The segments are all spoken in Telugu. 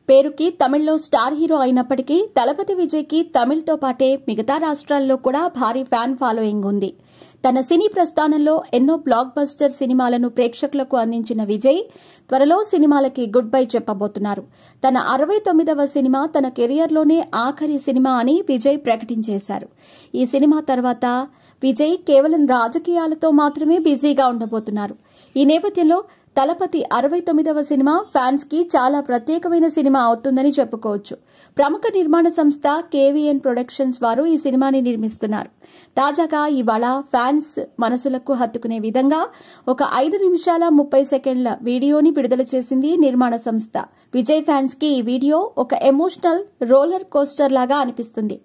పేరుకి తమిళ్లో స్టార్ హీరో అయినప్పటికీ తలపతి విజయ్కి తమిళ్తో పాటే మిగతా రాష్ట్రాల్లో కూడా భారీ ఫ్యాన్ ఫాలోయింగ్ ఉంది. తన సినీ ప్రస్థానంలో ఎన్నో బ్లాక్ బస్టర్ సినిమాలను ప్రేక్షకులకు అందించిన విజయ్ త్వరలో సినిమాలకి గుడ్ బై చెప్పబోతున్నారు. తన 69వ సినిమా తన కెరియర్లోనే ఆఖరి సినిమా అని విజయ్ ప్రకటించేశారు. ఈ సినిమా తర్వాత విజయ్ కేవలం రాజకీయాలతో మాత్రమే బిజీగా ఉండబోతున్నారు. ఈ నేపథ్యంలో తలపతి 69వ సినిమా ఫ్యాన్స్ కి చాలా ప్రత్యేకమైన సినిమా అవుతుందని చెప్పుకోవచ్చు. ప్రముఖ నిర్మాణ సంస్థ కేవీఎన్ ప్రొడక్షన్స్ వారు ఈ సినిమాని నిర్మిస్తున్నారు. తాజాగా ఇవాళ ఫ్యాన్స్ మనసులకు హత్తుకునే విధంగా ఒక 5 నిమిషాల 30 సెకండ్ల వీడియోని విడుదల చేసింది నిర్మాణ సంస్థ. విజయ్ ఫ్యాన్స్ కి ఈ వీడియో ఒక ఎమోషనల్ రోలర్ కోస్టర్ లాగా అనిపిస్తుంది.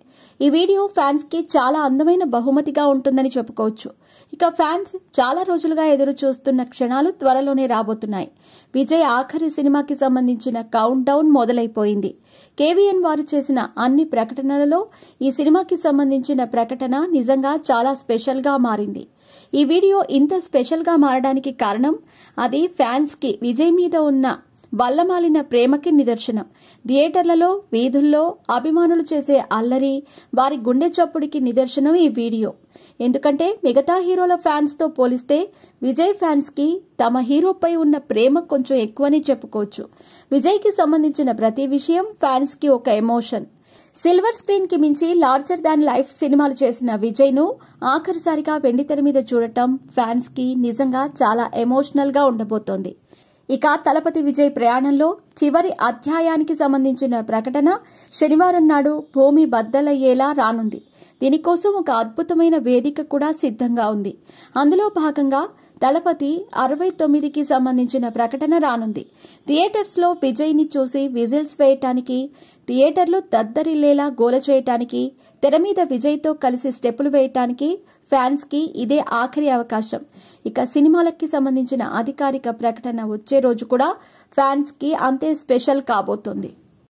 ఈ వీడియో ఫ్యాన్స్ కి చాలా అందమైన బహుమతిగా ఉంటుందని చెప్పుకోవచ్చు. ఇక ఫ్యాన్స్ చాలా రోజులుగా ఎదురు చూస్తున్న క్షణాలు త్వరలోనే రాబోతున్నాయి. విజయ్ ఆఖరి సినిమాకి సంబంధించిన కౌంట్ డౌన్ మొదలైపోయింది. కేవీఎన్ వారు చేసిన అన్ని ప్రకటనలలో ఈ సినిమాకి సంబంధించిన ప్రకటన నిజంగా చాలా స్పెషల్ గా మారింది. ఈ వీడియో ఇంత స్పెషల్ గా మారడానికి కారణం అది ఫ్యాన్స్ కి విజయ్ మీద ఉన్న వల్లమాలిన ప్రేమకి నిదర్శనం. థియేటర్లలో, వీధుల్లో అభిమానులు చేసే అల్లరి, వారి గుండె చప్పుడికి నిదర్శనం ఈ వీడియో. ఎందుకంటే మిగతా హీరోల ఫ్యాన్స్ తో పోలిస్తే విజయ్ ఫ్యాన్స్ కి తమ హీరోపై ఉన్న ప్రేమ కొంచెం ఎక్కువని చెప్పుకోవచ్చు. విజయ్ కి సంబంధించిన ప్రతి విషయం ఫ్యాన్స్ కి ఒక ఎమోషన్. సిల్వర్ స్క్రీన్ కి మించి లార్జర్ దాన్ లైఫ్ సినిమాలు చేసిన విజయ్ ను ఆఖరిసారిగా వెండితెర మీద చూడటం ఫ్యాన్స్ కి నిజంగా చాలా ఎమోషనల్ గా ఉండబోతోంది. ఇక తలపతి విజయ్ ప్రయాణంలో చివరి అధ్యాయానికి సంబంధించిన ప్రకటన శనివారం నాడు భూమి బద్దలయ్యేలా రానుంది. దీనికోసం ఒక అద్భుతమైన వేదిక కూడా సిద్ధంగా ఉంది. అందులో భాగంగా తలపతి 69కి సంబంధించిన ప్రకటన రానుంది. థియేటర్స్ లో విజయ్ ని చూసి విజిల్స్ వేయటానికి, థియేటర్లు దద్దరిల్లేలా గోల చేయటానికి, తెర మీద విజయ్ తో కలిసి స్టెప్పులు వేయటానికి ఫ్యాన్స్ కి ఇదే ఆఖరి అవకాశం. ఇక సినిమాలకి సంబంధించిన అధికారిక ప్రకటన వచ్చే రోజు కూడా ఫ్యాన్స్ కి అంతే స్పెషల్ కాబోతోంది.